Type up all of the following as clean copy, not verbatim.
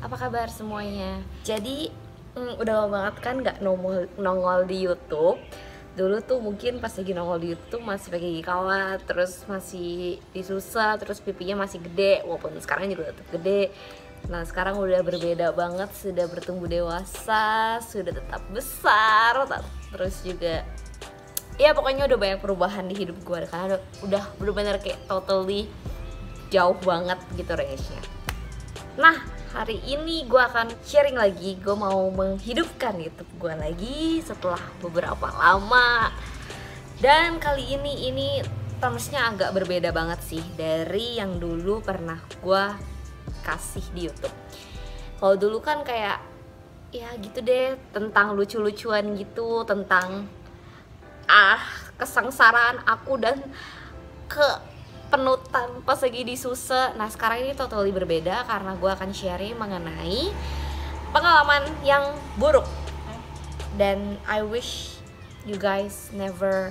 apa kabar semuanya? Jadi udah lama banget kan nggak nongol di YouTube. Dulu tuh mungkin pas lagi nongol di YouTube masih pakai gigi kawat, terus masih disusah, terus pipinya masih gede, walaupun sekarang juga tetap gede. Nah sekarang udah berbeda banget, sudah bertumbuh dewasa, sudah tetap besar, terus juga ya pokoknya udah banyak perubahan di hidup gue karena udah bener-bener kayak totally jauh banget gitu range-nya. Nah hari ini gue akan sharing lagi, gue mau menghidupkan YouTube gue lagi setelah beberapa lama. Dan kali ini termsnya agak berbeda banget sih dari yang dulu pernah gue kasih di YouTube. Kalau dulu kan kayak ya gitu deh, tentang lucu-lucuan gitu, tentang kesengsaraan aku dan kepenutan pas lagi disusah. Nah sekarang ini totally berbeda karena gue akan sharing mengenai pengalaman yang buruk, dan I wish you guys never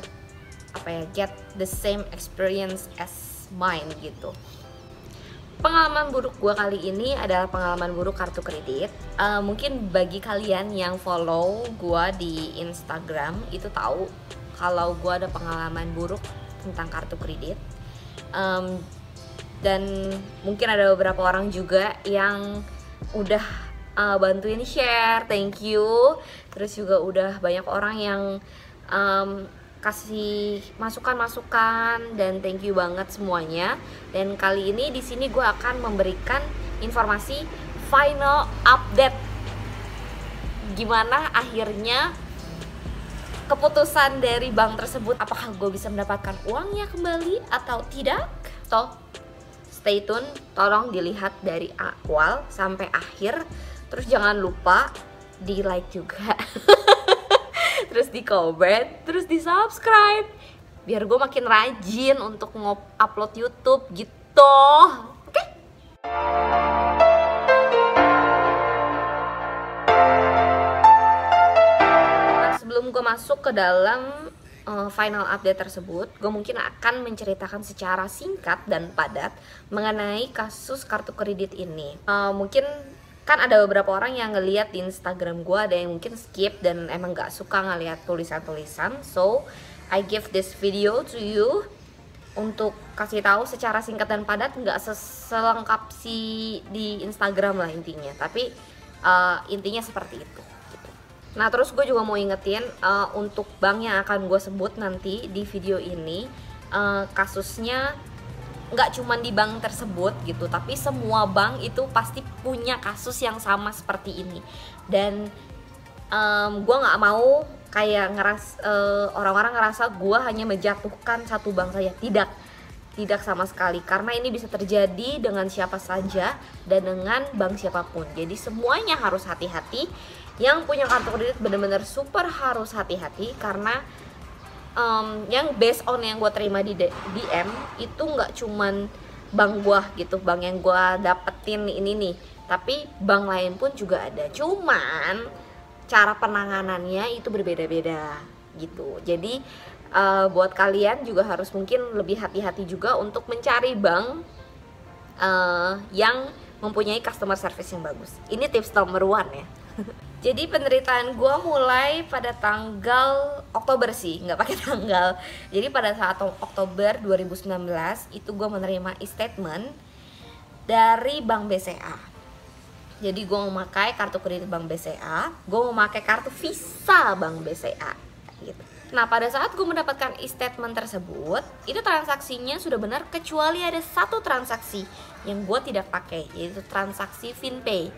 get the same experience as mine gitu. Pengalaman buruk gue kali ini adalah pengalaman buruk kartu kredit. Mungkin bagi kalian yang follow gue di Instagram itu tahu kalau gue ada pengalaman buruk tentang kartu kredit. Dan mungkin ada beberapa orang juga yang udah bantuin share, thank you. Terus juga udah banyak orang yang kasih masukan-masukan, dan thank you banget semuanya. Dan kali ini di sini gue akan memberikan informasi final update gimana akhirnya keputusan dari bank tersebut, apakah gue bisa mendapatkan uangnya kembali atau tidak. So stay tune, tolong dilihat dari awal sampai akhir, terus jangan lupa di like juga terus di comment, terus di subscribe biar gue makin rajin untuk upload YouTube gitu. Oke? Nah, sebelum gue masuk ke dalam final update tersebut, gue mungkin akan menceritakan secara singkat dan padat mengenai kasus kartu kredit ini. Mungkin kan ada beberapa orang yang ngeliat di Instagram gue, ada yang mungkin skip dan emang gak suka ngeliat tulisan-tulisan. So I give this video to you untuk kasih tahu secara singkat dan padat, nggak selengkap si di Instagram lah intinya, tapi intinya seperti itu gitu. Nah terus gue juga mau ingetin untuk bank yang akan gue sebut nanti di video ini, kasusnya nggak cuma di bank tersebut gitu, tapi semua bank itu pasti punya kasus yang sama seperti ini. Dan gue nggak mau kayak orang-orang ngerasa gue hanya menjatuhkan satu bank saja. Tidak sama sekali, karena ini bisa terjadi dengan siapa saja dan dengan bank siapapun. Jadi semuanya harus hati-hati. Yang punya kartu kredit benar-benar super harus hati-hati, karena yang based on yang gue terima di DM itu nggak cuman bank gue gitu, bank yang gue dapetin ini nih, tapi bank lain pun juga ada, cuman cara penanganannya itu berbeda-beda gitu. Jadi buat kalian juga harus mungkin lebih hati-hati juga untuk mencari bank yang mempunyai customer service yang bagus. Ini tips nomor 1 ya. Jadi penderitaan gue mulai pada tanggal Oktober sih, nggak pakai tanggal. Jadi pada saat Oktober 2019 itu gue menerima e-statement dari Bank BCA. Jadi gue memakai kartu kredit Bank BCA, gue memakai kartu Visa Bank BCA gitu. Nah pada saat gue mendapatkan e-statement tersebut, itu transaksinya sudah benar, kecuali ada satu transaksi yang gue tidak pakai, yaitu transaksi FinPay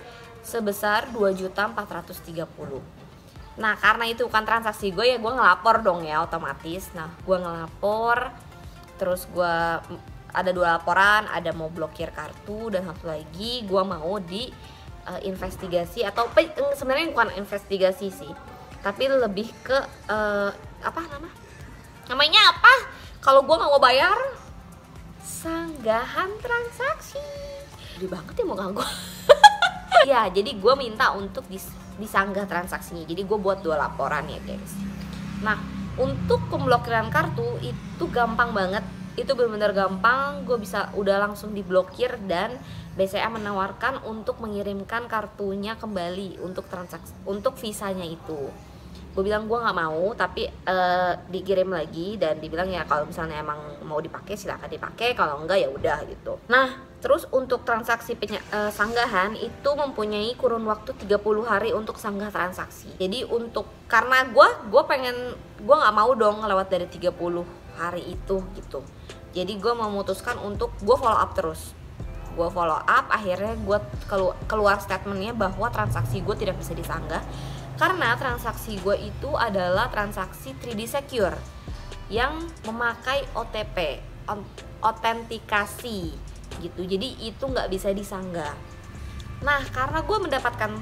sebesar 2.430.000. Nah karena itu bukan transaksi gue, ya gue ngelapor dong ya otomatis. Nah gue ngelapor, terus gue ada 2 laporan, ada mau blokir kartu dan satu lagi gue mau di investigasi, atau sebenarnya bukan investigasi sih, tapi lebih ke namanya apa kalau gue nggak mau bayar, sanggahan transaksi. Gede banget ya mau ganggu. Ya jadi gue minta untuk disanggah transaksinya. Jadi gue buat 2 laporan ya guys. Nah untuk pemblokiran kartu itu gampang banget. itu benar-benar gampang, gue bisa udah langsung diblokir dan BCA menawarkan untuk mengirimkan kartunya kembali untuk transaksi, untuk visanya itu. Gue bilang gue nggak mau, tapi dikirim lagi dan dibilang ya kalau misalnya emang mau dipakai silakan dipakai, kalau enggak ya udah gitu. Nah, terus untuk transaksi sanggahan itu mempunyai kurun waktu 30 hari untuk sanggah transaksi. Jadi karena gue nggak mau dong lewat dari 30 hari itu gitu. Jadi gue memutuskan untuk gue follow up terus. Gue follow up, akhirnya gue keluar statementnya bahwa transaksi gue tidak bisa disanggah karena transaksi gue itu adalah transaksi 3D Secure yang memakai OTP, autentikasi gitu. Jadi itu nggak bisa disanggah. Nah, karena gue mendapatkan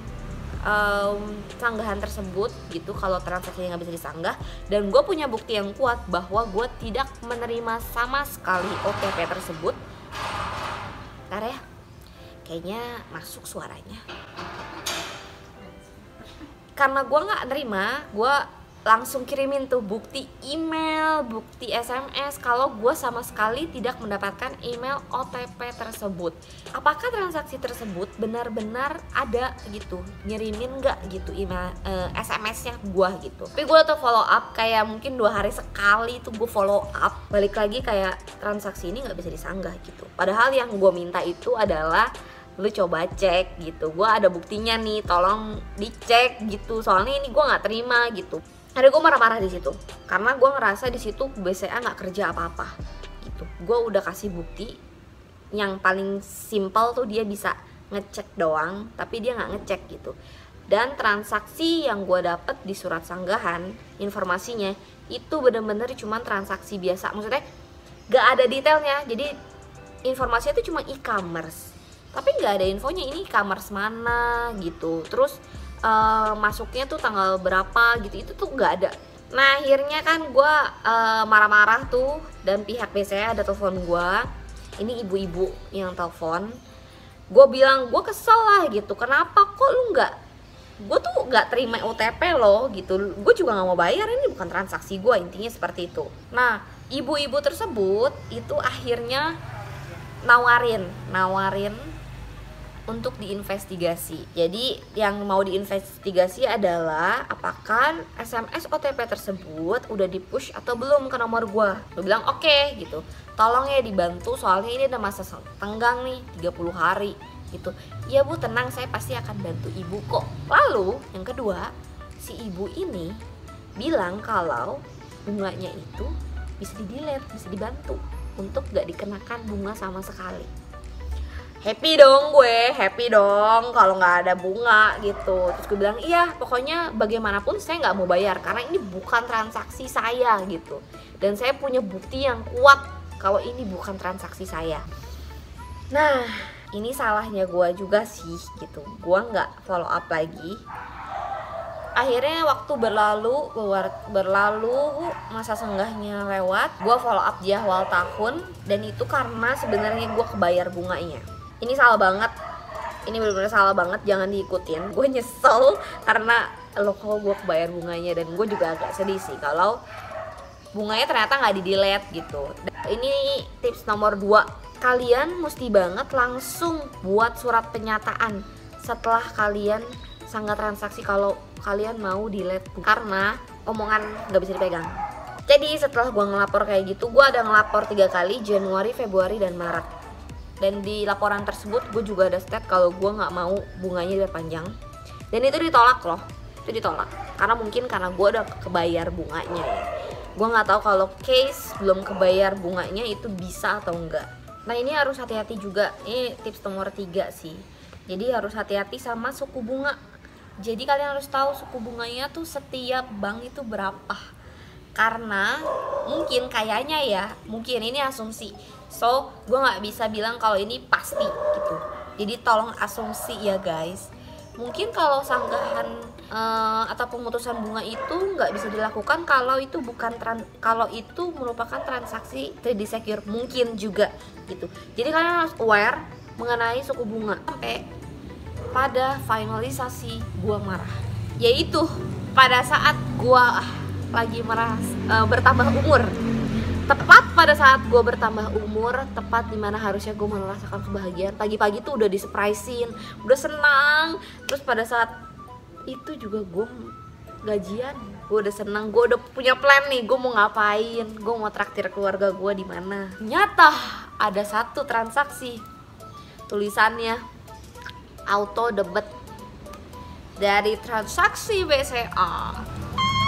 sanggahan tersebut gitu, kalau transaksinya nggak bisa disanggah, dan gue punya bukti yang kuat bahwa gue tidak menerima sama sekali OTP tersebut. Bentar ya, kayaknya masuk suaranya. Karena gue nggak nerima, gue langsung kirimin tuh bukti email, bukti SMS kalau gue sama sekali tidak mendapatkan email OTP tersebut. Apakah transaksi tersebut benar-benar ada gitu, ngirimin nggak gitu email SMS-nya gue gitu. Tapi gue tuh follow up kayak mungkin 2 hari sekali tuh gue follow up, balik lagi kayak transaksi ini nggak bisa disanggah gitu. Padahal yang gue minta itu adalah lu coba cek gitu, gue ada buktinya nih, tolong dicek gitu, soalnya ini gue nggak terima gitu. Ada gue marah-marah di situ karena gue ngerasa di situ BCA nggak kerja apa-apa gitu. Gue udah kasih bukti yang paling simpel tuh, dia bisa ngecek doang tapi dia nggak ngecek gitu. Dan transaksi yang gue dapet di surat sanggahan informasinya itu bener-bener cuma transaksi biasa, maksudnya nggak ada detailnya. Jadi informasinya itu cuma e-commerce tapi nggak ada infonya ini e-commerce mana gitu, terus masuknya tuh tanggal berapa gitu, itu tuh nggak ada. Nah, akhirnya kan gue marah-marah tuh, dan pihak BCA ada telepon gue, ini ibu-ibu yang telepon. Gue bilang gue kesel lah gitu, kenapa kok lu gue tuh nggak terima OTP lo gitu, gue juga nggak mau bayar, ini bukan transaksi gue, intinya seperti itu. Nah, ibu-ibu tersebut itu akhirnya nawarin untuk diinvestigasi. Jadi yang mau diinvestigasi adalah apakah SMS OTP tersebut udah di-push atau belum ke nomor gua. Gue bilang oke, gitu. Tolong ya dibantu, soalnya ini ada masa tenggang nih 30 hari gitu. Iya Bu, tenang, saya pasti akan bantu ibu kok. Lalu yang kedua, si ibu ini bilang kalau bunganya itu bisa di-delete, bisa dibantu untuk gak dikenakan bunga sama sekali. Happy dong gue, happy dong kalau nggak ada bunga gitu. Terus gue bilang iya, pokoknya bagaimanapun saya nggak mau bayar karena ini bukan transaksi saya gitu. Dan saya punya bukti yang kuat kalau ini bukan transaksi saya. Nah, ini salahnya gue juga sih gitu. Gue nggak follow up lagi. Akhirnya waktu berlalu, masa senggahnya lewat, gue follow up di awal tahun, dan itu karena sebenarnya gue kebayar bunganya. Ini salah banget, ini benar-benar salah banget, jangan diikutin. Gue nyesel karena kalau gue kebayar bunganya, dan gue juga agak sedih sih kalau bunganya ternyata nggak di-delete gitu. Ini tips nomor 2, kalian mesti banget langsung buat surat penyataan setelah kalian sanggah transaksi kalau kalian mau delete, karena omongan nggak bisa dipegang. Jadi setelah gue ngelapor kayak gitu, gue ada ngelapor 3 kali, Januari, Februari, dan Maret. Dan di laporan tersebut gue juga ada state kalau gue nggak mau bunganya diperpanjang, dan itu ditolak loh, itu ditolak karena mungkin karena gue udah kebayar bunganya ya. Gue nggak tahu kalau case belum kebayar bunganya itu bisa atau enggak. Nah, ini harus hati-hati juga, ini tips nomor 3 sih. Jadi harus hati-hati sama suku bunga. Jadi kalian harus tahu suku bunganya tuh setiap bank itu berapa, karena mungkin kayaknya ya, mungkin ini asumsi, so gue nggak bisa bilang kalau ini pasti gitu. Jadi tolong asumsi ya guys. Mungkin kalau sanggahan atau pemutusan bunga itu nggak bisa dilakukan kalau itu kalau itu merupakan transaksi 3D Secure, mungkin juga gitu. Jadi kalian harus aware mengenai suku bunga. Sampai pada finalisasi gue marah, yaitu pada saat gue lagi bertambah umur. Tepat pada saat gue bertambah umur, tepat dimana harusnya gue merasakan kebahagiaan, pagi-pagi tuh udah disurprisein, udah senang. Terus pada saat itu juga gue gajian, gue udah senang, gue udah punya plan nih, gue mau ngapain, gue mau traktir keluarga gue di mana. Nyata ada satu transaksi, tulisannya auto debit dari transaksi BCA.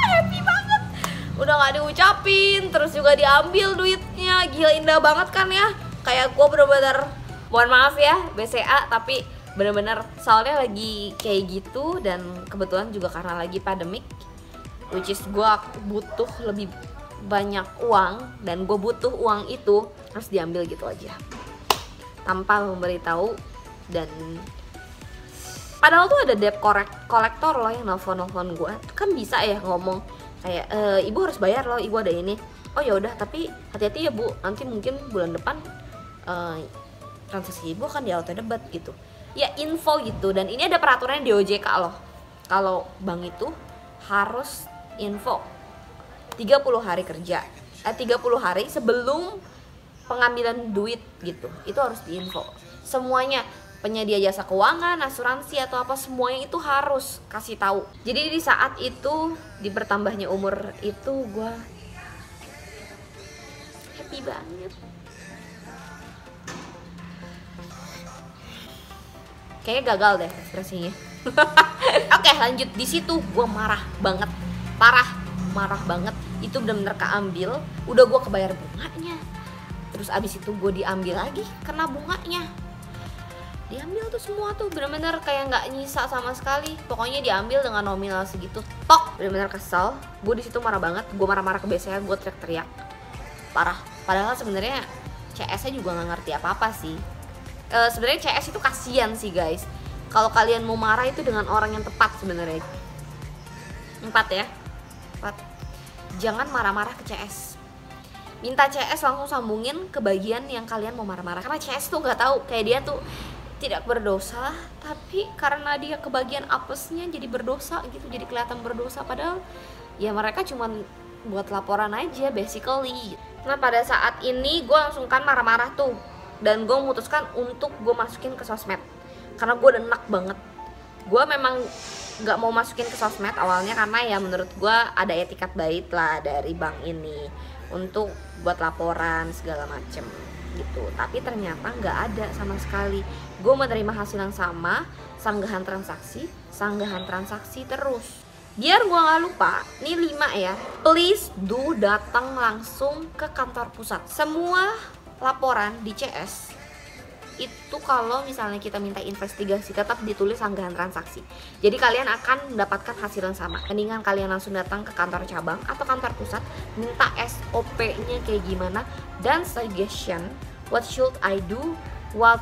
Happy banget, udah gak diucapin, terus juga diambil duitnya. Gila, indah banget kan ya. Kayak gue bener-bener, mohon maaf ya BCA, tapi bener-bener soalnya lagi kayak gitu. Dan kebetulan juga karena lagi pandemik, which is gue butuh lebih banyak uang, dan gue butuh uang itu, terus diambil gitu aja tanpa memberitahu. Dan padahal tuh ada debt kolektor loh yang nelfon gue, kan bisa ya ngomong kayak ibu harus bayar loh, ibu ada ini. Oh ya udah, tapi hati-hati ya bu, nanti mungkin bulan depan transaksi ibu akan di auto debit gitu ya, info gitu. Dan ini ada peraturan di OJK loh, kalau bank itu harus info 30 hari kerja 30 hari sebelum pengambilan duit gitu, itu harus diinfo semuanya. Penyedia jasa keuangan, asuransi atau apa, semuanya itu harus kasih tahu. Jadi di saat itu, di bertambahnya umur itu, gue happy banget. Kayaknya gagal deh ekspresinya. Oke, lanjut. Di situ gue marah banget, marah banget. Itu bener-bener keambil, udah gue kebayar bunganya. Terus abis itu gue diambil lagi, kena bunganya. Diambil tuh semua tuh, bener-bener kayak nggak nyisa sama sekali. Pokoknya diambil dengan nominal segitu, tok. Bener-bener kesel. Gue di situ marah banget. Gue marah-marah ke BCA, gue teriak-teriak parah. Padahal sebenarnya CS-nya juga nggak ngerti apa-apa sih. Sebenarnya CS itu kasihan sih guys. Kalau kalian mau marah itu dengan orang yang tepat sebenarnya. 4 ya. 4. Jangan marah-marah ke CS. Minta CS langsung sambungin ke bagian yang kalian mau marah-marah. Karena CS tuh nggak tahu, kayak dia tuh tidak berdosa, tapi karena dia kebagian apesnya jadi berdosa gitu, jadi kelihatan berdosa. Padahal ya mereka cuman buat laporan aja basically. Nah pada saat ini gue langsung kan marah-marah tuh, dan gue memutuskan untuk gue masukin ke sosmed karena gue udah enak banget. Gue memang gak mau masukin ke sosmed awalnya karena ya menurut gue ada etikat baik lah dari bank ini untuk buat laporan segala macem gitu. Tapi ternyata nggak ada sama sekali. Gue menerima hasil yang sama, sanggahan transaksi terus. Biar gue nggak lupa, ini 5 ya. Please do datang langsung ke kantor pusat. Semua laporan di CS itu kalau misalnya kita minta investigasi tetap ditulis sanggahan transaksi. Jadi kalian akan mendapatkan hasil yang sama. Mendingan kalian langsung datang ke kantor cabang atau kantor pusat, minta SOP-nya kayak gimana dan suggestion what should I do, what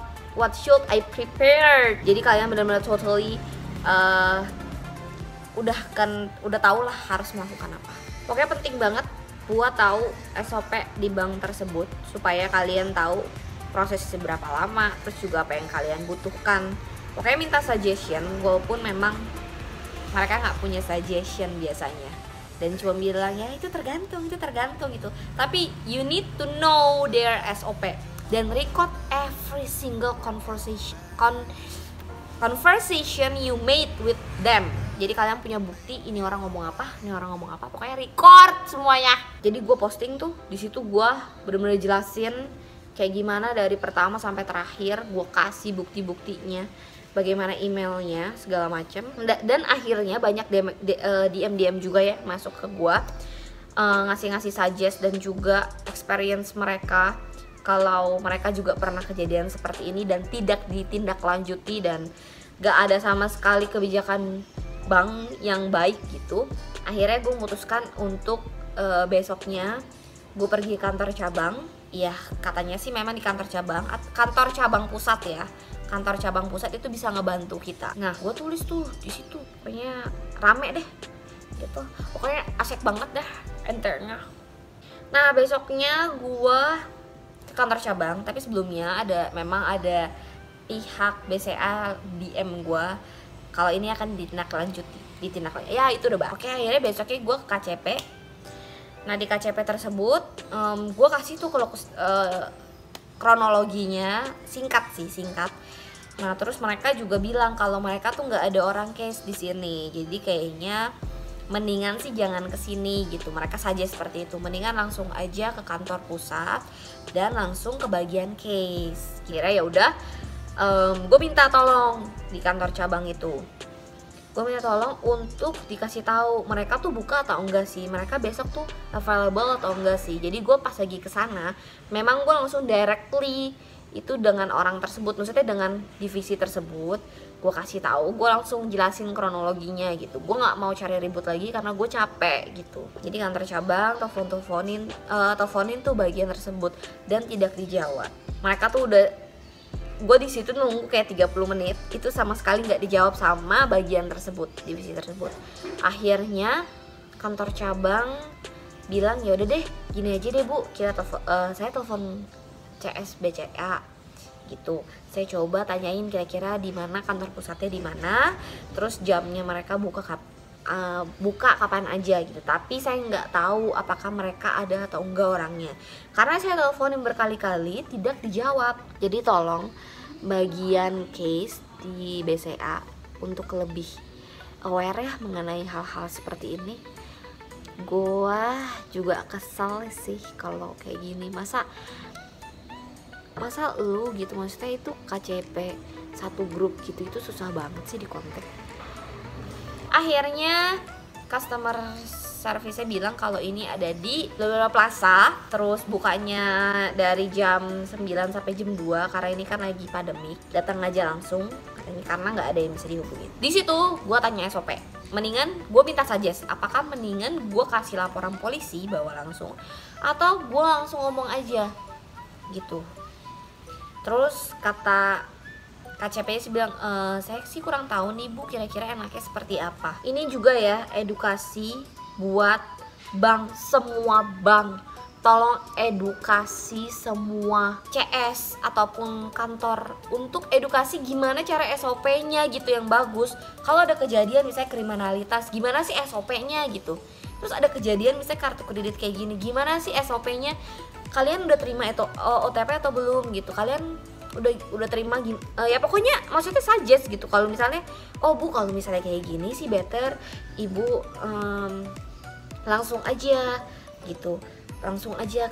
should I prepare. Jadi kalian benar-benar totally udah tau lah harus melakukan apa. Pokoknya penting banget buat tahu SOP di bank tersebut supaya kalian tahu prosesnya berapa lama, terus juga apa yang kalian butuhkan. Pokoknya minta suggestion, walaupun memang mereka nggak punya suggestion biasanya, dan cuma bilang ya itu tergantung gitu. Tapi you need to know their SOP dan record every single conversation you made with them. Jadi kalian punya bukti ini orang ngomong apa, pokoknya record semuanya. Jadi gue posting tuh di situ, gue bener-bener jelasin kayak gimana dari pertama sampai terakhir, gue kasih bukti-buktinya, bagaimana emailnya segala macem. Dan akhirnya banyak DM juga ya masuk ke gue, ngasih suggest dan juga experience mereka kalau mereka juga pernah kejadian seperti ini dan tidak ditindaklanjuti dan gak ada sama sekali kebijakan bank yang baik gitu. Akhirnya gue memutuskan untuk besoknya gue pergi kantor cabang. Ya katanya sih memang di kantor cabang pusat ya. Kantor cabang pusat itu bisa ngebantu kita. Nah gue tulis tuh di situ, pokoknya rame deh gitu. Pokoknya asik banget dah enternya. Nah besoknya gue ke kantor cabang, tapi sebelumnya memang ada pihak BCA DM gue kalau ini akan ditindaklanjuti. Ya itu udah Oke, akhirnya besoknya gue ke KCP. Nah di KCP tersebut gue kasih tuh kronologinya, singkat. Nah terus mereka juga bilang kalau mereka tuh nggak ada orang case di sini, jadi kayaknya mendingan sih jangan kesini gitu. Mereka saja seperti itu, mendingan langsung aja ke kantor pusat dan langsung ke bagian case. Kira ya udah, gue minta tolong di kantor cabang itu. Gue minta tolong untuk dikasih tahu mereka tuh buka atau enggak sih, mereka besok tuh available atau enggak sih. Jadi gue pas lagi kesana, memang gue langsung directly itu dengan orang tersebut, maksudnya dengan divisi tersebut. Gue kasih tahu, gue langsung jelasin kronologinya gitu. Gue nggak mau cari ribut lagi karena gue capek gitu. Jadi kantor cabang teleponin tuh bagian tersebut dan tidak dijawab. Mereka tuh udah, gue di situ nunggu kayak 30 menit itu sama sekali nggak dijawab sama bagian tersebut, divisi tersebut. Akhirnya kantor cabang bilang ya udah deh, gini aja deh Bu, saya telepon CSBCA gitu. Saya coba tanyain kira-kira di mana kantor pusatnya, di mana, terus jamnya mereka buka kapan aja gitu. Tapi saya nggak tahu apakah mereka ada atau enggak orangnya, karena saya teleponin berkali-kali tidak dijawab. Jadi tolong bagian case di BCA untuk lebih aware ya mengenai hal-hal seperti ini. Gua juga kesel sih kalau kayak gini. Masa lu gitu, maksudnya itu KCP satu grup gitu, itu susah banget sih di kontak. Akhirnya customer service-nya bilang kalau ini ada di Lolona Plaza, terus bukanya dari jam 9 sampai jam 2 karena ini kan lagi pandemi. Datang aja langsung karena nggak ada yang bisa dihubungin. Di situ gue tanya SOP, mendingan gue minta suggest, apakah mendingan gue kasih laporan polisi bawa langsung atau gue langsung ngomong aja gitu. Terus kata KCP sih bilang, saya sih kurang tahu nih Bu, kira-kira enaknya seperti apa. Ini juga ya edukasi buat bank, semua bank. Tolong edukasi semua CS ataupun kantor untuk edukasi gimana cara SOP-nya gitu yang bagus. Kalau ada kejadian misalnya kriminalitas, gimana sih SOP-nya gitu. Terus ada kejadian misalnya kartu kredit kayak gini, gimana sih SOP-nya. Kalian udah terima itu OTP atau belum gitu, kalian udah terima ya pokoknya maksudnya suggest gitu. Kalau misalnya Bu kalau misalnya kayak gini sih better Ibu langsung aja gitu, langsung aja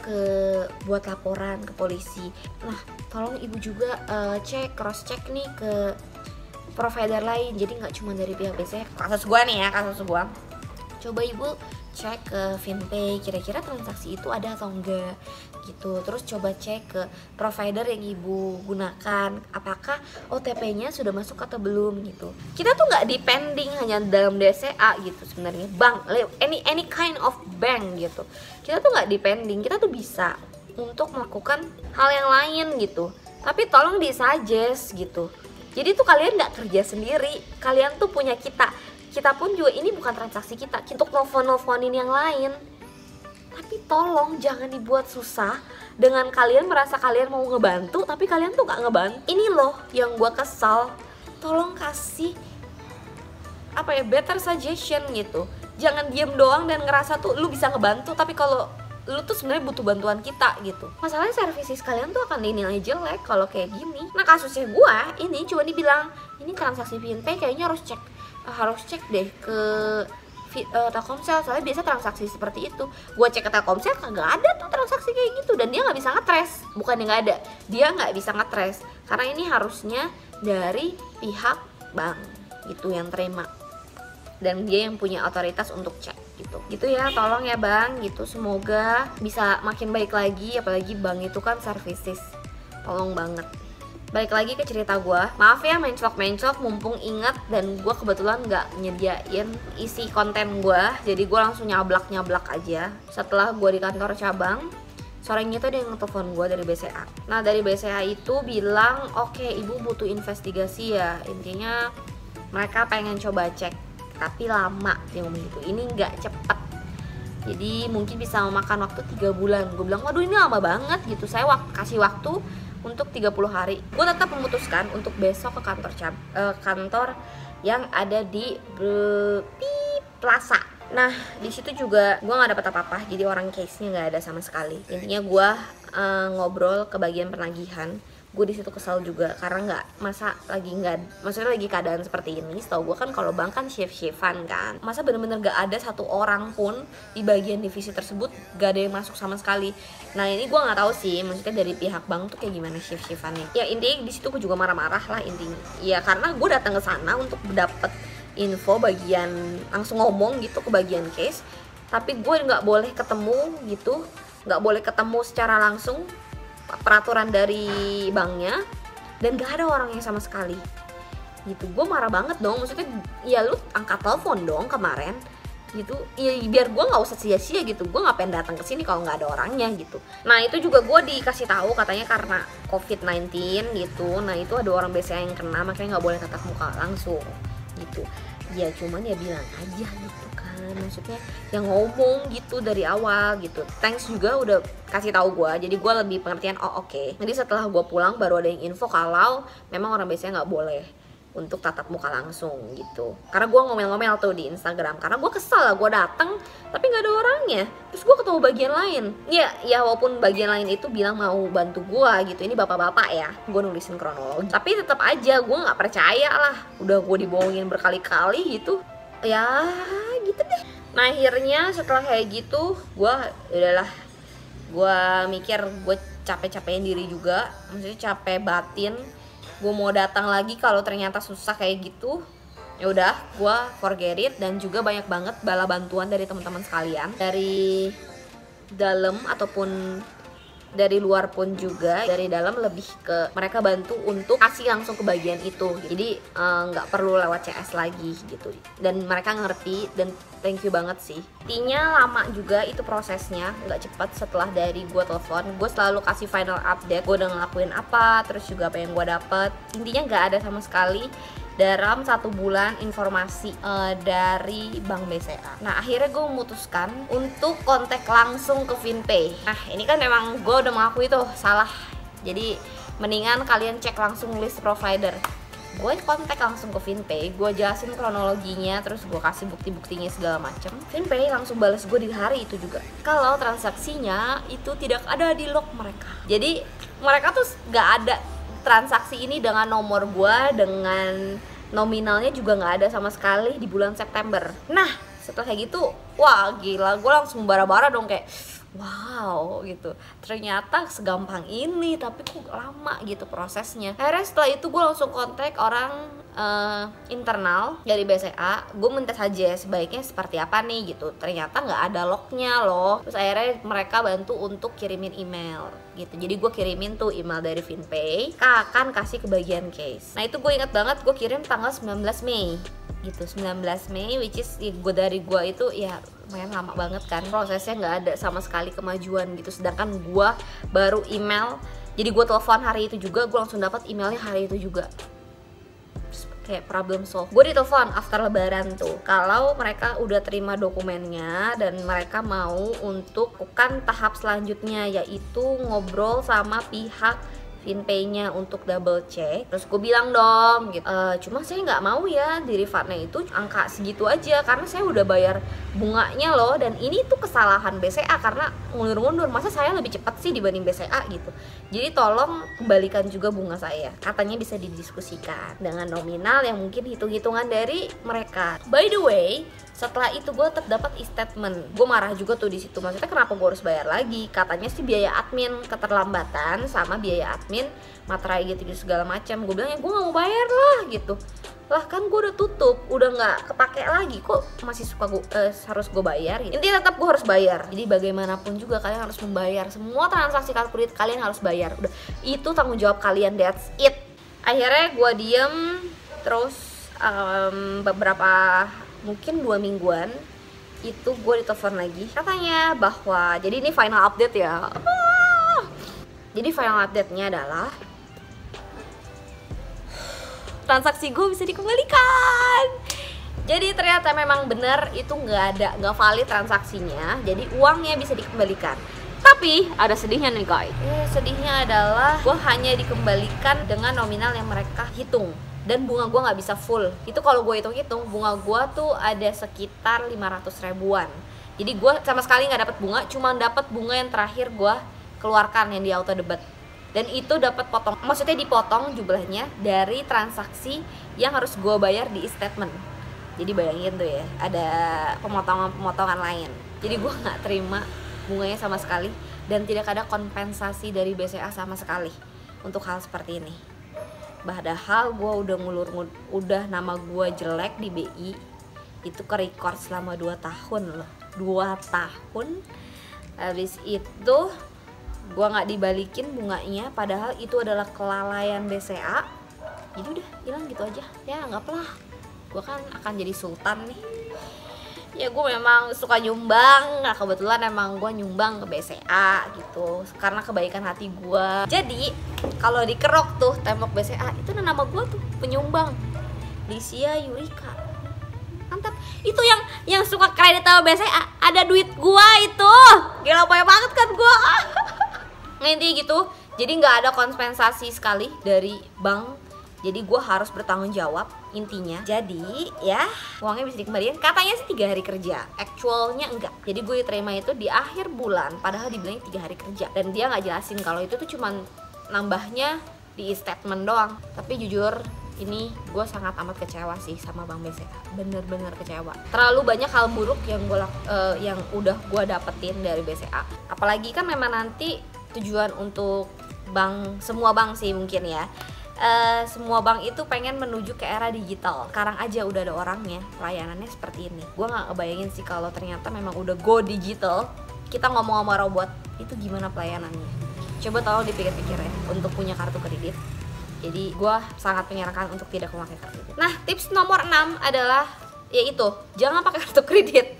buat laporan ke polisi. Nah tolong Ibu juga cross check nih ke provider lain, jadi nggak cuma dari pihak BCA. Kasus gua nih ya, kasus gua, coba Ibu cek ke FinPay kira-kira transaksi itu ada atau enggak gitu. Terus coba cek ke provider yang Ibu gunakan, apakah OTP-nya sudah masuk atau belum gitu. Kita tuh nggak depending hanya dalam DCA gitu sebenarnya, bank, any kind of bank gitu. Kita tuh nggak depending, kita tuh bisa untuk melakukan hal yang lain gitu. Tapi tolong disuggest gitu. Jadi tuh kalian nggak kerja sendiri, kalian tuh punya kita pun juga ini bukan transaksi kita untuk nelfonin yang lain. Tapi tolong jangan dibuat susah dengan kalian merasa kalian mau ngebantu tapi kalian tuh gak ngebantu. Ini loh yang gue kesal. Tolong kasih better suggestion gitu. Jangan diem doang dan ngerasa tuh lu bisa ngebantu tapi kalau lu tuh sebenarnya butuh bantuan kita gitu. Masalahnya services kalian tuh akan dinilai jelek kalau kayak gini. Nah kasusnya gue ini cuma dibilang ini transaksi FinPay kayaknya harus cek deh ke Telkomsel, soalnya biasa transaksi seperti itu. Gue cek ke Telkomsel kagak ada tuh transaksi kayak gitu, dan dia nggak bisa ngetrace. Bukannya nggak ada, dia nggak bisa ngetrace karena ini harusnya dari pihak bank gitu yang terima, dan dia yang punya otoritas untuk cek gitu ya. Tolong ya Bang gitu, semoga bisa makin baik lagi, apalagi bank itu kan services. Tolong banget. Balik lagi ke cerita gue, maaf ya mencok mumpung ingat dan gue kebetulan nggak nyediain isi konten gue, jadi gue langsung nyablak aja. Setelah gue di kantor cabang, sorenya tuh ada yang ngetelepon gue dari BCA. Nah dari BCA itu bilang oke, Ibu butuh investigasi ya, intinya mereka pengen coba cek tapi lama, dia ngomong gitu. Ini nggak cepet, jadi mungkin bisa memakan waktu 3 bulan. Gue bilang waduh ini lama banget gitu, saya kasih waktu untuk 30 hari. Gue tetap memutuskan untuk besok ke kantor yang ada di Plaza. Nah, di situ juga gue nggak dapat apa-apa, jadi orang case-nya nggak ada sama sekali. Intinya gue ngobrol ke bagian penagihan. Gue di situ kesal juga karena maksudnya lagi keadaan seperti ini. Setahu gue kan kalau bank kan shift-shiftan kan, masa bener-bener gak ada satu orang pun di bagian divisi tersebut gak ada yang masuk sama sekali. Nah ini gue nggak tahu sih, maksudnya dari pihak bank tuh kayak gimana shift-shiftannya. Ya intinya di situ gue juga marah-marah lah intinya. Ya karena gue datang ke sana untuk dapet info bagian, langsung ngomong gitu ke bagian case, tapi gue nggak boleh ketemu gitu, nggak boleh ketemu secara langsung, peraturan dari banknya, dan gak ada orangnya sama sekali gitu. Gue marah banget dong, maksudnya ya lu angkat telepon dong kemarin gitu, ya biar gue nggak usah sia-sia gitu. Gue ngapain datang ke sini kalau nggak ada orangnya gitu. Nah itu juga gue dikasih tahu katanya karena COVID-19 gitu. Nah itu ada orang BCA yang kena, makanya nggak boleh tatap muka langsung gitu. Ya cuman ya bilang aja gitu kan, maksudnya yang ngomong gitu dari awal gitu. Thanks juga udah kasih tahu gue, jadi gue lebih pengertian. Oh oke. Jadi setelah gue pulang baru ada yang info kalau memang orang biasanya nggak boleh untuk tatap muka langsung gitu. Karena gue ngomel-ngomel tuh di Instagram, karena gue kesal lah, gue datang tapi nggak ada orangnya. Terus gue ketemu bagian lain, ya walaupun bagian lain itu bilang mau bantu gue gitu, ini bapak-bapak ya, gue nulisin kronologi, tapi tetap aja gue nggak percaya lah. Udah gue dibohongin berkali-kali gitu, ya gitu deh. Nah akhirnya setelah kayak gitu, gue udahlah, gue mikir gue capek-capekin diri juga, maksudnya capek batin. Gue mau datang lagi kalau ternyata susah kayak gitu, ya udah gue forget it. Dan juga banyak banget bala bantuan dari teman-teman sekalian, dari dalam ataupun dari luar pun juga. Dari dalam lebih ke mereka bantu untuk kasih langsung ke bagian itu, jadi nggak perlu lewat CS lagi gitu. Dan mereka ngerti dan thank you banget sih. Intinya lama juga itu prosesnya, nggak cepat. Setelah dari gue telepon, gue selalu kasih final update, gue udah ngelakuin apa, terus juga apa yang gue dapet. Intinya nggak ada sama sekali dalam 1 bulan informasi dari Bank BCA. Nah akhirnya gue memutuskan untuk kontak langsung ke FinPay. Nah ini kan memang gue udah mengakui tuh salah, jadi mendingan kalian cek langsung list provider. Gue kontak langsung ke FinPay, gue jelasin kronologinya, terus gue kasih bukti-buktinya segala macem. FinPay langsung balas gue di hari itu juga kalau transaksinya itu tidak ada di log mereka. Jadi mereka tuh gak ada transaksi ini dengan nomor gue, dengan nominalnya juga nggak ada sama sekali di bulan September. Nah setelah kayak gitu, wah gila, gue langsung bara-bara dong, kayak wow gitu. Ternyata segampang ini, tapi kok lama gitu prosesnya. Akhirnya setelah itu gue langsung kontak orang internal dari BCA. Gue minta saja sebaiknya seperti apa nih gitu. Ternyata nggak ada lognya loh. Terus akhirnya mereka bantu untuk kirimin email gitu. Jadi gue kirimin tuh email dari FinPay, akan kasih ke bagian case. Nah itu gue inget banget, gue kirim tanggal 19 Mei gitu, 19 Mei, which is dari gue itu ya lumayan lama banget kan prosesnya, nggak ada sama sekali kemajuan gitu. Sedangkan gue baru email, jadi gue telepon hari itu juga, gue langsung dapat emailnya hari itu juga. Terus kayak problem solve. Gue ditelepon after lebaran tuh kalau mereka udah terima dokumennya dan mereka mau untuk lakukan tahap selanjutnya, yaitu ngobrol sama pihak FinPay-nya untuk double check. Terus gue bilang dong gitu, cuma saya nggak mau ya di refundnya itu angka segitu aja, karena saya udah bayar bunganya loh, dan ini tuh kesalahan BCA karena mundur-mundur. Masa saya lebih cepat sih dibanding BCA gitu. Jadi tolong kembalikan juga bunga saya. Katanya bisa didiskusikan dengan nominal yang mungkin hitung-hitungan dari mereka. By the way, setelah itu gue tetap dapat e-statement. Gue marah juga tuh di situ. Maksudnya kenapa gue harus bayar lagi? Katanya sih biaya admin keterlambatan sama biaya admin materai gitu segala macam. Gue bilang ya gue nggak mau bayar lah gitu. Lah kan gue udah tutup, udah nggak kepake lagi, kok masih suka harus gue bayar gitu. Intinya tetap gue harus bayar. Jadi bagaimanapun juga kalian harus membayar. Semua transaksi kartu kredit kalian harus bayar. Udah, itu tanggung jawab kalian, that's it. Akhirnya gue diem terus beberapa, mungkin 2 mingguan itu gue ditelepon lagi, katanya bahwa, jadi ini final update ya. Jadi final update-nya adalah transaksi gue bisa dikembalikan. Jadi ternyata memang bener itu nggak valid transaksinya, jadi uangnya bisa dikembalikan. Tapi ada sedihnya nih guys. Sedihnya adalah gue hanya dikembalikan dengan nominal yang mereka hitung. dan bunga gue nggak bisa full. Itu kalau gue hitung-hitung bunga gue tuh ada sekitar 500 ribuan. Jadi gue sama sekali nggak dapat bunga, cuma dapat bunga yang terakhir gue keluarkan yang di auto debit. Dan itu dapat potong, maksudnya dipotong jumlahnya dari transaksi yang harus gue bayar di e-statement. Jadi bayangin tuh ya, ada pemotongan-pemotongan lain. Jadi gue nggak terima bunganya sama sekali dan tidak ada kompensasi dari BCA sama sekali untuk hal seperti ini. Padahal gue udah nama gue jelek di BI itu ke record selama 2 tahun loh. 2 tahun. Habis itu gue nggak dibalikin bunganya, padahal itu adalah kelalaian BCA. Jadi udah hilang gitu aja. Ya anggaplah gue kan akan jadi sultan nih. Ya gue memang suka nyumbang, nah kebetulan emang gue nyumbang ke BCA gitu karena kebaikan hati gue. Jadi kalau dikerok tuh tembok BCA itu nama gue tuh penyumbang, Lysia Yurika. Mantap. Itu yang suka kredit sama BCA ada duit gue itu. Gila banyak banget kan gue. Nah intinya gitu. Jadi nggak ada kompensasi sekali dari bank. Jadi gue harus bertanggung jawab intinya. Jadi ya uangnya bisa dikembalikan. Katanya sih 3 hari kerja, actualnya enggak. Jadi gue terima itu di akhir bulan, padahal dibilangnya 3 hari kerja. Dan dia nggak jelasin kalau itu tuh cuman nambahnya di statement doang. Tapi jujur ini gue sangat amat kecewa sih sama Bank BCA. Bener-bener kecewa. Terlalu banyak hal buruk yang udah gue dapetin dari BCA. Apalagi kan memang nanti tujuan untuk bank, semua bank sih mungkin ya. Semua bank itu pengen menuju ke era digital. Sekarang aja udah ada orangnya, pelayanannya seperti ini. Gue nggak kebayangin sih kalau ternyata memang udah go digital, kita ngomong sama robot, itu gimana pelayanannya. Coba tolong dipikir-pikir ya untuk punya kartu kredit. Jadi gue sangat menyarankan untuk tidak memakai kartu kredit. Nah tips nomor 6 adalah yaitu jangan pakai kartu kredit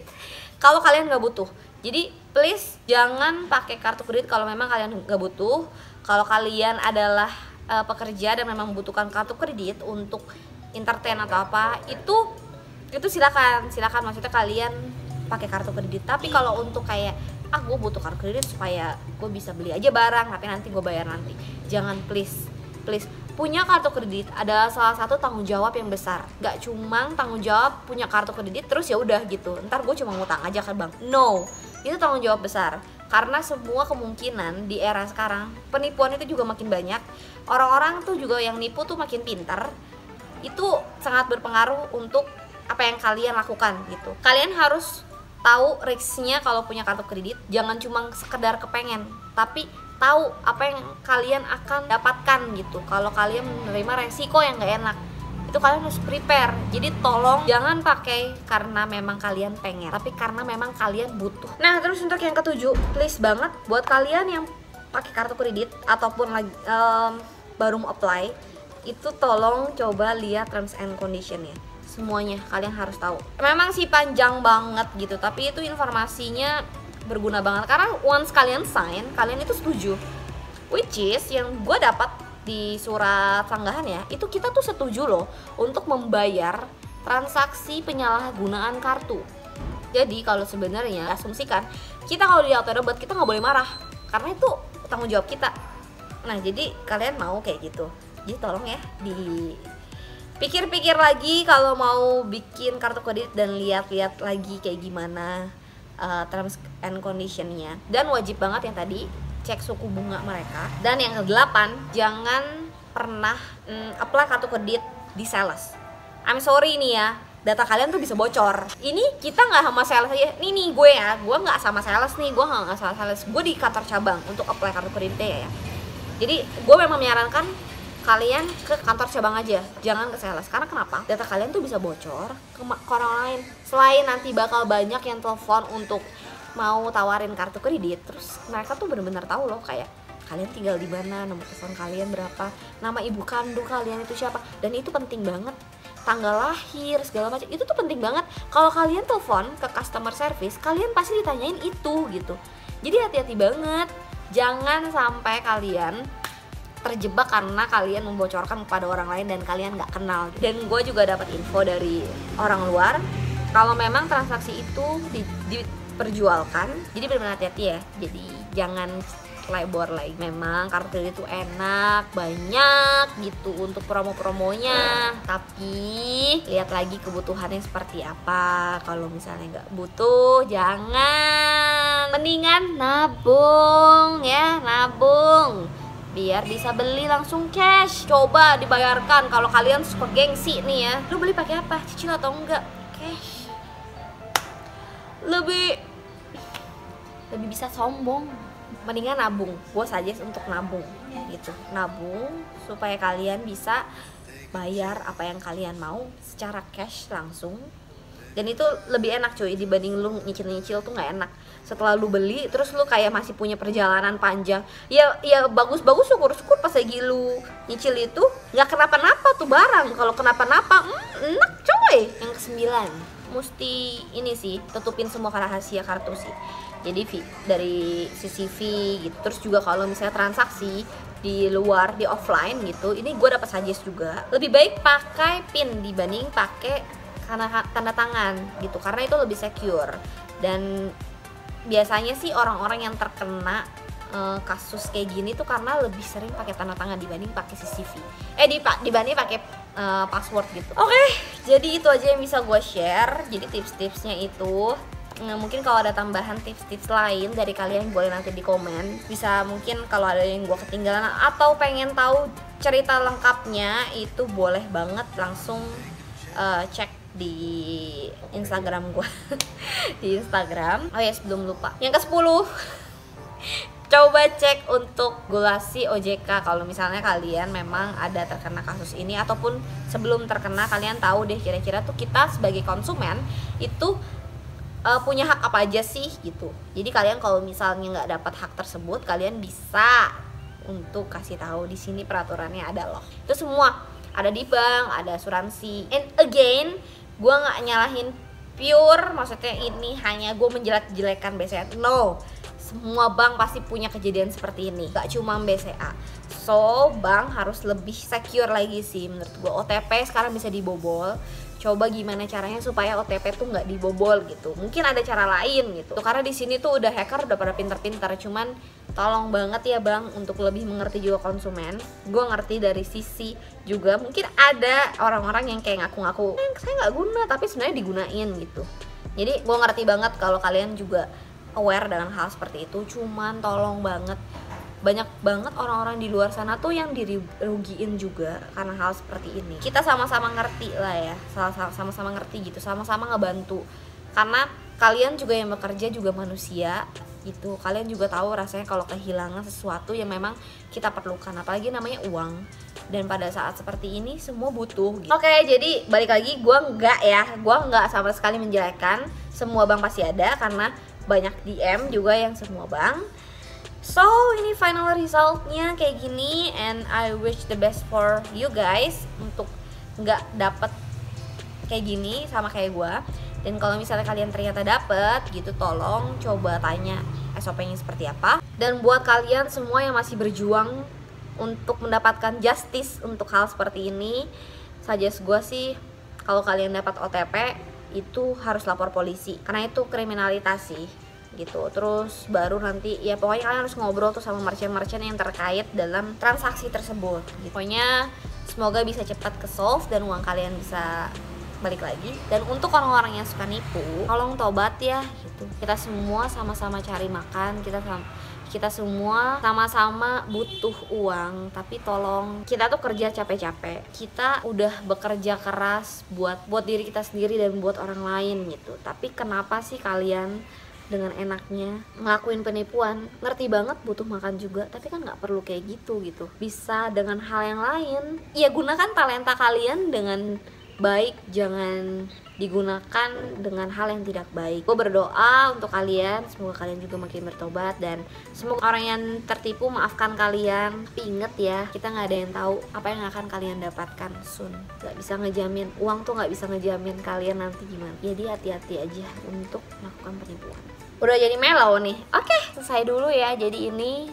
kalau kalian nggak butuh. Jadi please jangan pakai kartu kredit kalau memang kalian nggak butuh. Kalau kalian adalah pekerja dan memang membutuhkan kartu kredit untuk entertain atau apa, itu silakan maksudnya kalian pakai kartu kredit. Tapi kalau untuk kayak gue butuh kartu kredit supaya gue bisa beli aja barang tapi nanti gue bayar nanti, jangan, please. Punya kartu kredit adalah salah satu tanggung jawab yang besar. Gak cuma tanggung jawab punya kartu kredit terus ya udah gitu, ntar gue cuma ngutang aja ke bank. No, itu tanggung jawab besar. Karena semua kemungkinan di era sekarang penipuan itu juga makin banyak. Orang-orang tuh juga yang nipu tuh makin pintar. Itu sangat berpengaruh untuk apa yang kalian lakukan gitu. Kalian harus tahu risknya kalau punya kartu kredit. Jangan cuma sekedar kepengen, tapi tahu apa yang kalian akan dapatkan gitu. Kalau kalian menerima resiko yang gak enak, itu kalian harus prepare. Jadi tolong jangan pakai karena memang kalian pengen, tapi karena memang kalian butuh. Nah terus untuk yang ketujuh, please banget buat kalian yang pakai kartu kredit ataupun lagi baru mau apply, itu tolong coba lihat terms and conditionnya. Semuanya kalian harus tahu. Memang sih panjang banget gitu, tapi itu informasinya berguna banget karena once kalian sign, kalian itu setuju. Which is yang gue dapat di surat sanggahan ya, itu kita tuh setuju loh untuk membayar transaksi penyalahgunaan kartu. Jadi kalau sebenarnya asumsikan kita kalau di auto debit kita nggak boleh marah karena itu tanggung jawab kita. Nah jadi kalian mau kayak gitu, jadi tolong ya dipikir-pikir lagi kalau mau bikin kartu kredit dan lihat-lihat lagi kayak gimana terms and conditionnya. Dan wajib banget yang tadi cek suku bunga mereka. Dan yang ke-8, jangan pernah apply kartu kredit di sales. I'm sorry nih ya, data kalian tuh bisa bocor. Ini kita nggak sama sales aja. Nih gue ya, gue nggak sama sales nih, gue nggak sama sales. Gue di kantor cabang untuk apply kartu kreditnya ya. Jadi gue memang menyarankan kalian ke kantor cabang aja, jangan ke sales. Karena kenapa? Data kalian tuh bisa bocor ke orang lain. Selain nanti bakal banyak yang telepon untuk mau tawarin kartu kredit, terus mereka tuh bener-bener tahu loh kayak kalian tinggal di mana, nomor telepon kalian berapa, nama ibu kandung kalian itu siapa, dan itu penting banget, tanggal lahir segala macam itu tuh penting banget. Kalau kalian telepon ke customer service, kalian pasti ditanyain itu gitu. Jadi hati-hati banget, jangan sampai kalian terjebak karena kalian membocorkan kepada orang lain dan kalian nggak kenal. Dan gue juga dapat info dari orang luar kalau memang transaksi itu diperjualkan, jadi benar-benar hati-hati ya. Jadi jangan lebor lagi. Memang kartu kredit itu enak, banyak gitu untuk promo-promonya, tapi lihat lagi kebutuhannya seperti apa. Kalau misalnya nggak butuh, jangan, mendingan nabung ya, nabung biar bisa beli langsung cash. Coba dibayarkan. Kalau kalian suka gengsi nih ya, lu beli pakai apa, cicil atau enggak? Cash. Lebih bisa sombong. Mendingan nabung. Gue suggest untuk nabung gitu. Nabung supaya kalian bisa bayar apa yang kalian mau secara cash langsung. Dan itu lebih enak cuy, dibanding lu nyicil-nyicil tuh nggak enak. Setelah lu beli terus lu kayak masih punya perjalanan panjang. Ya bagus-bagus, syukur-syukur pas lagi lu nyicil itu nggak kenapa-napa tuh barang. Kalau kenapa-napa enak coy. Yang ke-9 mesti ini sih, tutupin semua rahasia kartu sih. Jadi dari CCV gitu. Terus juga kalau misalnya transaksi di luar, di offline gitu, ini gue dapat suggest juga, lebih baik pakai PIN dibanding pakai karena tanda tangan gitu, karena itu lebih secure. Dan biasanya sih orang-orang yang terkena kasus kayak gini tuh karena lebih sering pakai tanda tangan dibanding pakai CCV, dibanding pakai password gitu. Oke, jadi itu aja yang bisa gue share. Jadi tips-tipsnya itu, mungkin kalau ada tambahan tips-tips lain dari kalian boleh nanti di komen. Bisa mungkin kalau ada yang gue ketinggalan atau pengen tahu cerita lengkapnya, itu boleh banget langsung cek di Instagram gue. Di Instagram. Oh ya, sebelum lupa, yang ke-10 coba cek untuk gulasi OJK kalau misalnya kalian memang ada terkena kasus ini, ataupun sebelum terkena kalian tahu deh kira-kira tuh kita sebagai konsumen itu punya hak apa aja sih gitu. Jadi kalian kalau misalnya nggak dapat hak tersebut, kalian bisa untuk kasih tahu di sini, peraturannya ada loh. Itu semua ada di bank, ada asuransi. And again, gue nggak nyalahin pure, maksudnya ini hanya gue menjelek-jelekan BCA. No, semua bank pasti punya kejadian seperti ini, gak cuma BCA. So bank harus lebih secure lagi sih menurut gue. OTP sekarang bisa dibobol. Coba gimana caranya supaya OTP tuh nggak dibobol gitu. Mungkin ada cara lain gitu. Karena di sini tuh udah hacker udah pada pinter-pinter. Cuman tolong banget ya bang untuk lebih mengerti juga konsumen. Gue ngerti dari sisi juga mungkin ada orang-orang yang kayak ngaku-ngaku saya nggak guna tapi sebenarnya digunain gitu. Jadi gue ngerti banget kalau kalian juga aware dengan hal seperti itu. Cuman tolong banget, banyak banget orang-orang di luar sana tuh yang dirugiin juga karena hal seperti ini. Kita sama-sama ngerti lah ya, sama-sama ngerti gitu, sama-sama ngebantu. Karena kalian juga yang bekerja juga manusia gitu. Kalian juga tahu rasanya kalau kehilangan sesuatu yang memang kita perlukan, apalagi namanya uang. Dan pada saat seperti ini semua butuh gitu. Oke, jadi balik lagi, gue nggak sama sekali menjelekkan. Semua bank pasti ada karena banyak DM juga yang semua bank. So ini final resultnya kayak gini, and I wish the best for you guys untuk nggak dapet kayak gini sama kayak gue. Dan kalau misalnya kalian ternyata dapet gitu, tolong coba tanya SOP-nya seperti apa. Dan buat kalian semua yang masih berjuang untuk mendapatkan justice untuk hal seperti ini, suggest gue sih kalau kalian dapat OTP itu harus lapor polisi karena itu kriminalitas sih gitu. Terus baru nanti ya pokoknya kalian harus ngobrol tuh sama merchant-merchant yang terkait dalam transaksi tersebut gitu. Pokoknya semoga bisa cepat ke solve dan uang kalian bisa balik lagi. Dan untuk orang-orang yang suka nipu, tolong tobat ya gitu. Kita semua sama-sama cari makan, kita semua sama-sama butuh uang, tapi tolong kita tuh kerja capek-capek. Kita udah bekerja keras buat diri kita sendiri dan buat orang lain gitu. Tapi kenapa sih kalian dengan enaknya ngelakuin penipuan? Ngerti banget butuh makan juga, tapi kan nggak perlu kayak gitu. Bisa dengan hal yang lain. Ya gunakan talenta kalian dengan baik, jangan digunakan dengan hal yang tidak baik. Gue berdoa untuk kalian, semoga kalian juga makin bertobat, dan semoga orang yang tertipu maafkan kalian. Tapi inget ya, kita nggak ada yang tahu apa yang akan kalian dapatkan soon. Gak bisa ngejamin, uang tuh nggak bisa ngejamin kalian nanti gimana. Jadi hati-hati aja untuk melakukan penipuan. Udah jadi mellow nih. Oke, selesai dulu ya. Jadi ini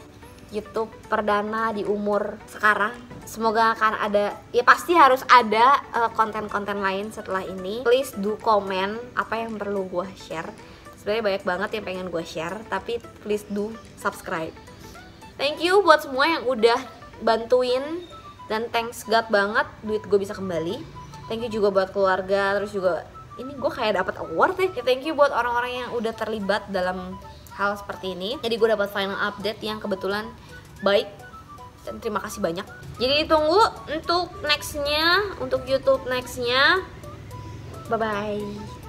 YouTube perdana di umur sekarang. Semoga akan ada, ya pasti harus ada konten-konten lain setelah ini. Please do comment apa yang perlu gue share. Sebenarnya banyak banget yang pengen gue share, tapi please do subscribe. Thank you buat semua yang udah bantuin, dan thanks God banget duit gue bisa kembali. Thank you juga buat keluarga, terus juga ini gue kayak dapat award deh. Thank you buat orang-orang yang udah terlibat dalam hal seperti ini. Jadi gue dapat final update yang kebetulan baik, dan terima kasih banyak. Jadi ditunggu untuk nextnya, untuk YouTube nextnya. Bye bye.